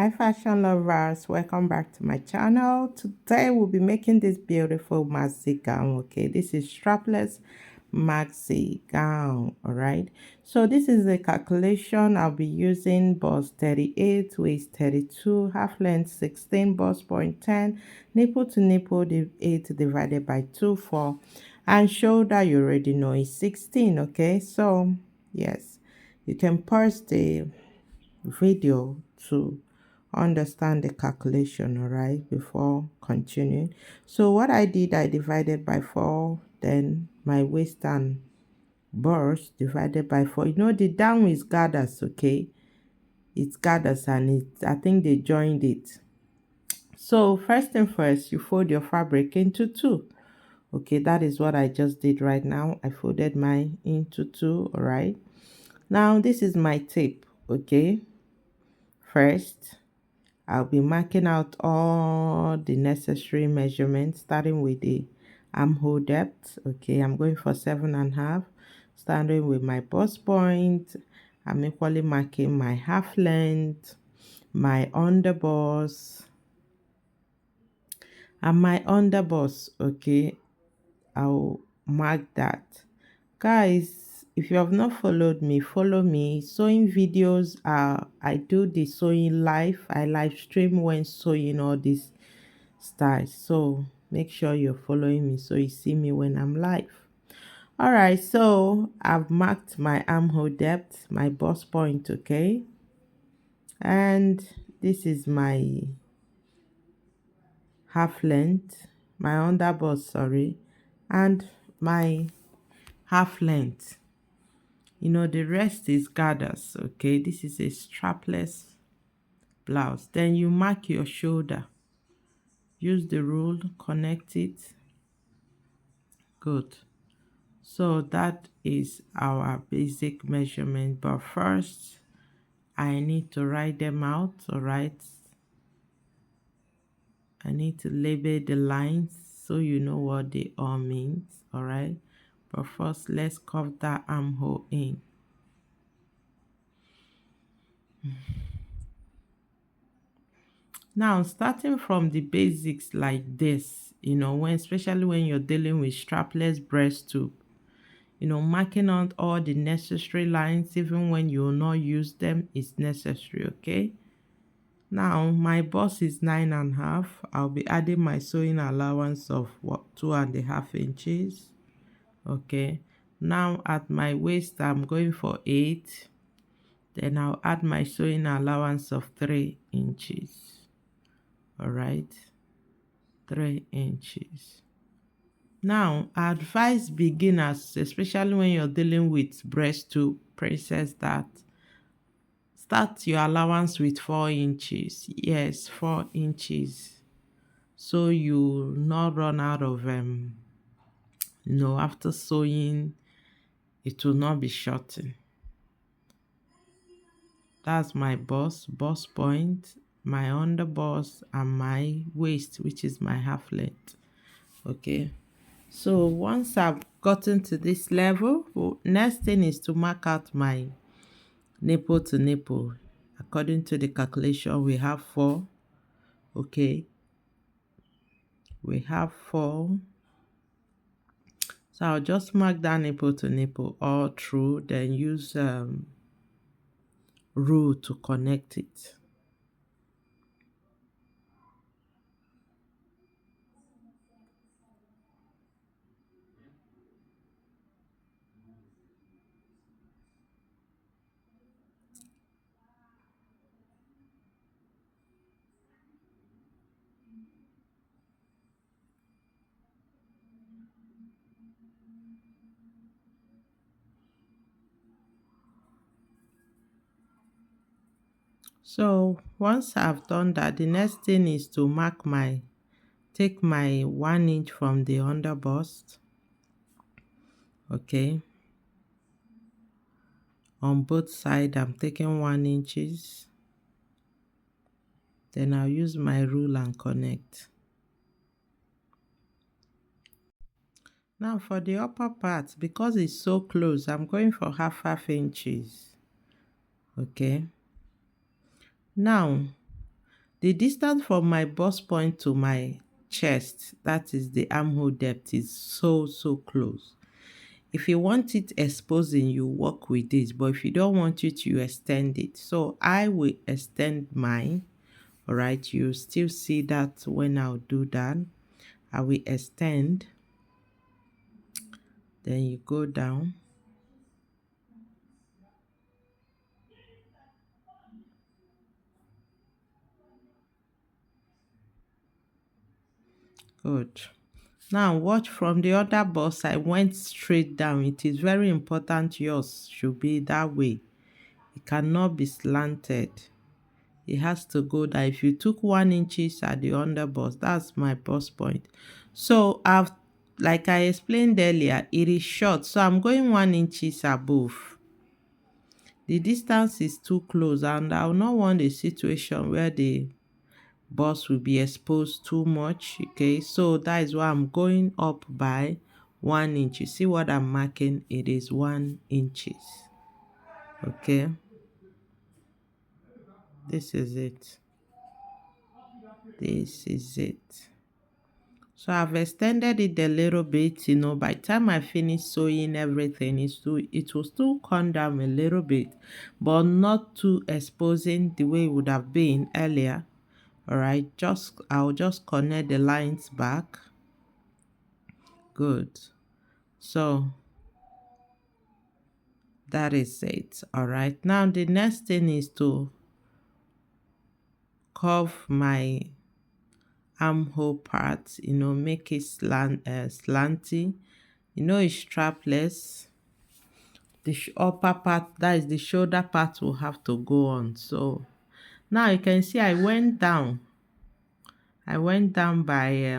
Hi fashion lovers, welcome back to my channel. Today we'll be making this beautiful maxi gown. Okay, this is strapless maxi gown. All right, so this is the calculation. I'll be using bust 38, waist 32, half length 16, bust point 10, nipple to nipple 8 divided by 2 4, and shoulder you already know is 16. Okay, so yes, you can pause the video to understand the calculation, all right, before continuing. So what I did, I divided by 4, then my waist and burst divided by 4. You know, the down is gathers. Okay, it's gathers, and I think they joined it. So first thing first, you fold your fabric into two. Okay, that is what I just did right now. I folded mine into two. All right, now this is my tape. Okay, first I'll be marking out all the necessary measurements, starting with the armhole depth. Okay, I'm going for 7.5, starting with my bust point. I'm equally marking my half length, my underbust, and my underbust. Okay, I'll mark that. Guys, if you have not followed me, follow me. Sewing videos are, I do the sewing live. I live stream when sewing all these styles, so make sure you're following me so you see me when I'm live. All right, so I've marked my armhole depth, my bust point. Okay, and this is my half length, my underbust, sorry, and my half length. You know, the rest is gathers. Okay, this is a strapless blouse. Then you mark your shoulder, use the rule, connect it. Good. So that is our basic measurement, but first I need to write them out. All right, I need to label the lines so you know what they all means. All right, but first let's curve that armhole in. Now, starting from the basics like this, you know, when especially when you're dealing with strapless breast tube, you know, marking out all the necessary lines, even when you will not use them, is necessary. Okay, now my bust is 9.5. I'll be adding my sewing allowance of what, 2.5 inches. Okay, now at my waist I'm going for 8. Then I'll add my sewing allowance of 3 inches. All right, 3 inches. Now, I advise beginners, especially when you're dealing with breast tube princess, that start your allowance with 4 inches. Yes, 4 inches. So you not run out of you know, after sewing, it will not be shortened. That's my bust point, my underbust, and my waist, which is my half length. Okay, so once I've gotten to this level, next thing is to mark out my nipple to nipple. According to the calculation, we have 4. Okay, we have 4. So I'll just mark that nipple to nipple all through, then use rule to connect it. So once I've done that, the next thing is to mark my, take my 1 inch from the underbust. Okay, on both sides I'm taking 1 inches. Then I'll use my rule and connect. Now for the upper part, because it's so close, I'm going for half inches. Okay, now The distance from my bust point to my chest, that is the armhole depth, is so close. If you want it exposing, you work with this, but if you don't want it, you extend it. So I will extend mine. All right, you still see that when I'll do that. I will extend, then you go down. Good. Now watch, from the other bust, I went straight down. It is very important yours should be that way. It cannot be slanted. It has to go down. If you took 1 inches at the under bust, that's my bust point. So I've, like I explained earlier, it is short. So I'm going 1 inches above. The distance is too close, and I will not want a situation where the bust will be exposed too much. Okay, so that is why I'm going up by 1 inch. You see what I'm marking? It is 1 inches. Okay, this is it. This is it. So I've extended it a little bit. By the time I finish sewing everything, it will still come down a little bit, but not too exposing the way it would have been earlier. All right, I'll just connect the lines back. Good. So that is it. All right, now the next thing is to curve my armhole part, make it slanty. It's strapless. The upper part, that is the shoulder part, will have to go on. So now you can see I went down by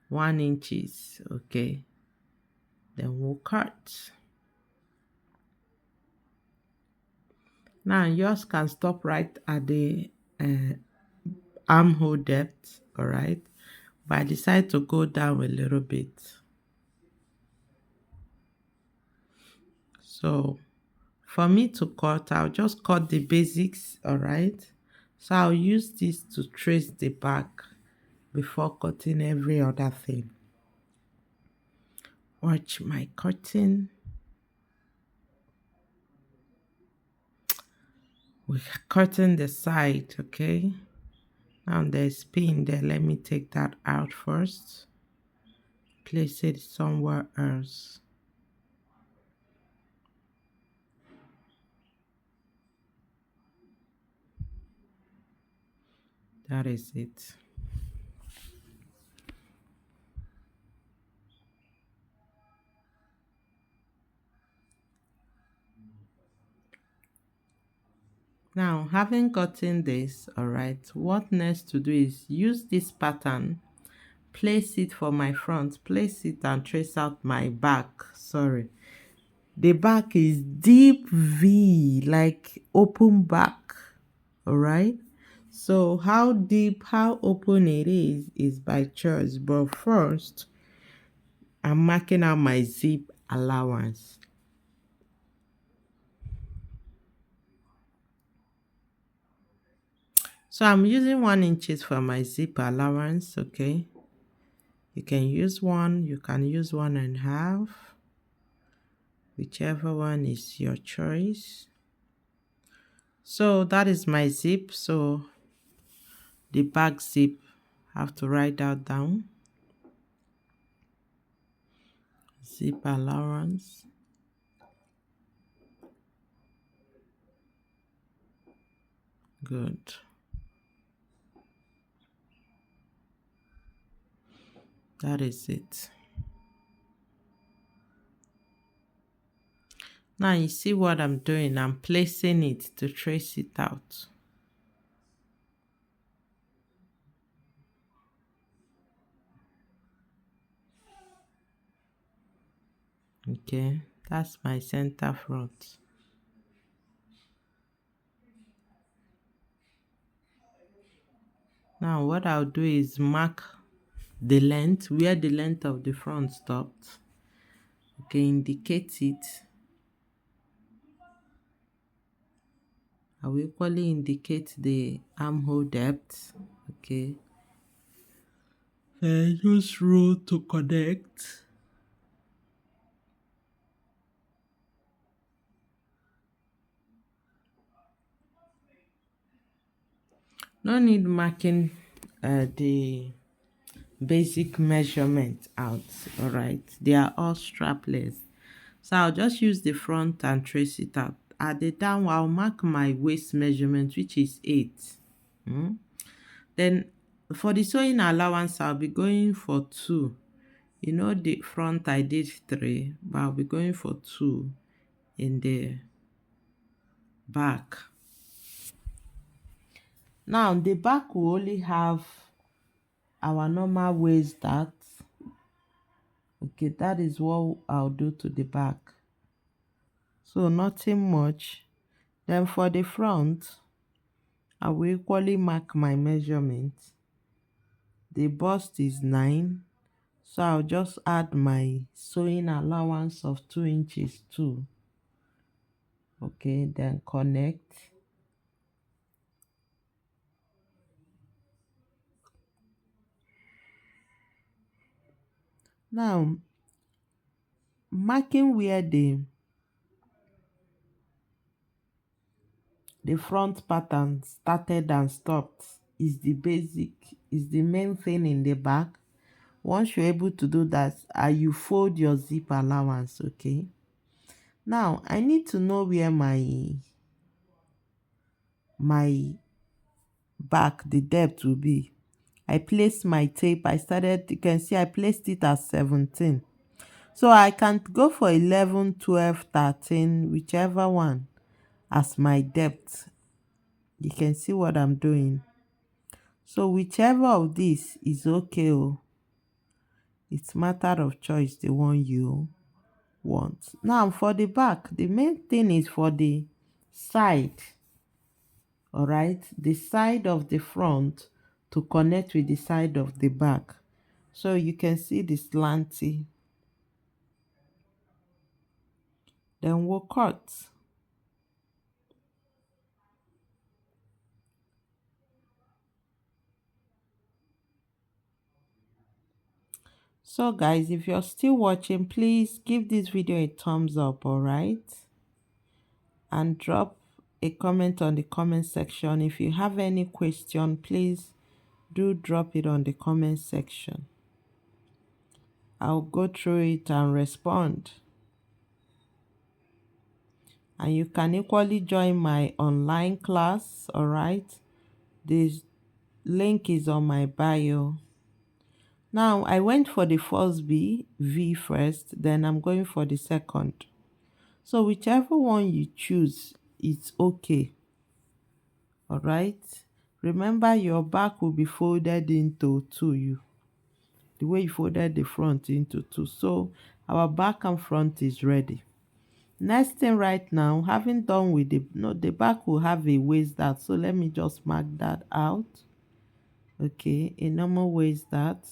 1 inches. Okay, then we'll cut. Now yours can stop right at the armhole depth. All right, but I decide to go down a little bit. So for me to cut, I'll just cut the basics. All right, so I'll use this to trace the back before cutting every other thing. Watch my cutting. We're cutting the side. Okay, now there's pin there. Let me take that out first. Place it somewhere else. That is it. Now, having gotten this, all right, what next to do is use this pattern, place it for my front, place it and trace out my back. Sorry, the back is deep V, like open back. All right, so how deep, how open it is by choice, but first I'm marking out my zip allowance. So I'm using 1 inches for my zip allowance. Okay, you can use 1, you can use 1.5, whichever one is your choice. So that is my zip. So the back zip, I have to write that down. Zip allowance. Good. That is it. Now you see what I'm doing. I'm placing it to trace it out. Okay, that's my center front. Now what I'll do is mark the length, where the length of the front stopped. Okay, indicate it. I will equally indicate the armhole depth. Okay. Then use rule to connect. No need marking the basic measurement out. All right, they are all strapless. So I'll just use the front and trace it out. At the down, I'll mark my waist measurement, which is 8. Hmm? Then for the sewing allowance, I'll be going for 2. You know, the front I did 3, but I'll be going for 2 in the back. Now the back will only have our normal waist dart. Okay, that is what I'll do to the back. So nothing much. Then for the front, I will equally mark my measurement. The bust is 9. So I'll just add my sewing allowance of 2 inches too. Okay, then connect. Now, marking where the front pattern started and stopped is the basic, is the main thing in the back. Once you're able to do that, you fold your zip allowance. Okay, now I need to know where my back, the depth will be. I placed my tape. I started, you can see I placed it at 17. So I can go for 11, 12, 13, whichever one as my depth. You can see what I'm doing. So whichever of this is okay. Oh, it's matter of choice, the one you want. Now for the back, the main thing is for the side. All right, the side of the front to connect with the side of the back. So you can see the slanty. Then we'll cut. So guys, if you're still watching, please give this video a thumbs up, all right? And drop a comment on the comment section. If you have any question, please do drop it on the comment section. I'll go through it and respond. And you can equally join my online class, all right? This link is on my bio. Now I went for the first V first, then I'm going for the second. So whichever one you choose, it's okay. All right. Remember your back will be folded into 2. The way you folded the front into 2. So our back and front is ready. Next thing right now, having done with the no, the back will have a waist dart. So let me just mark that out. Okay, a normal waist dart.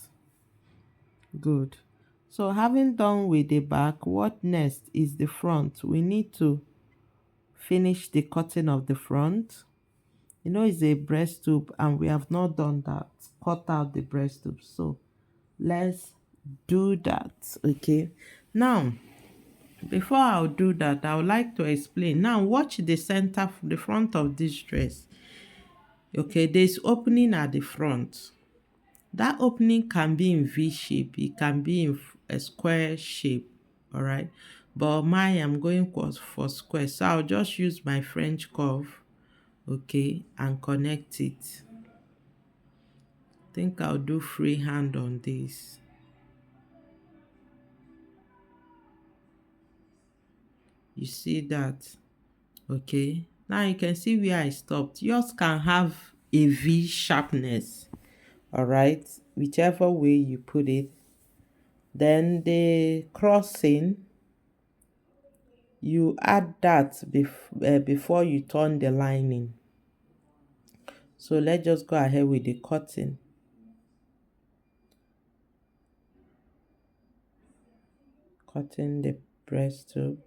Good. So having done with the back, what next is the front? We need to finish the cutting of the front. You know, it's a breast tube and we have not done that. Cut out the breast tube. So let's do that. Okay. Now, before I'll do that, I would like to explain. Now, watch the center, the front of this dress. Okay, there's opening at the front. That opening can be in V shape. It can be in a square shape. All right. But mine, I'm going for square. So I'll just use my French curve. Okay, and connect it. I think I'll do freehand on this. You see that? Okay, now you can see where I stopped. Yours can have a V sharpness, all right, whichever way you put it. Then the crossing, you add that before you turn the lining. So let's just go ahead with the cutting. Cutting the breast tube.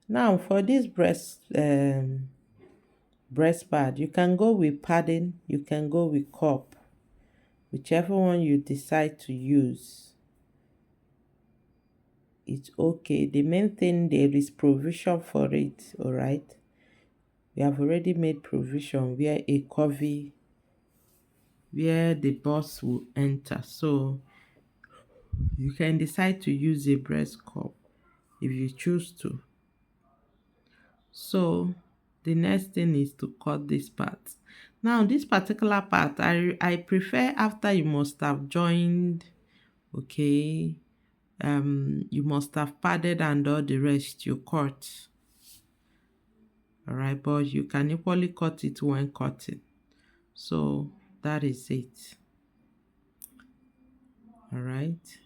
Now for this breast pad, you can go with padding, you can go with cup, whichever one you decide to use. It's okay. The main thing, there is provision for it. All right, we have already made provision where a covey, where the boss will enter, so you can decide to use a breast cup if you choose to. So the next thing is to cut this part. Now this particular part, I prefer after you must have joined, okay, you must have padded and all the rest you cut. All right, but you can equally cut it when cutting. So that is it. All right,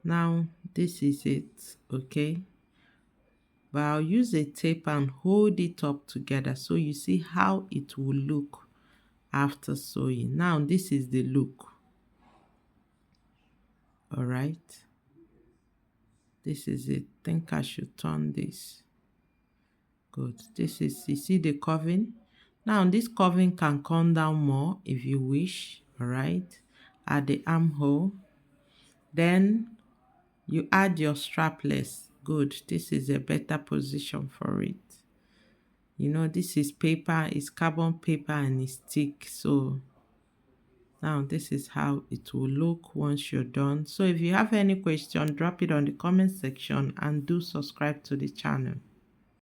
now this is it, okay, but I'll use a tape and hold it up together so you see how it will look after sewing. Now this is the look. All right, this is it. Think I should turn this. Good. This is, you see the curving. Now this curving can come down more if you wish. All right, at the armhole. Then you add your strapless. Good. This is a better position for it. You know, this is paper, it's carbon paper and it's thick. So now this is how it will look once you're done. So if you have any question, drop it on the comment section and do subscribe to the channel.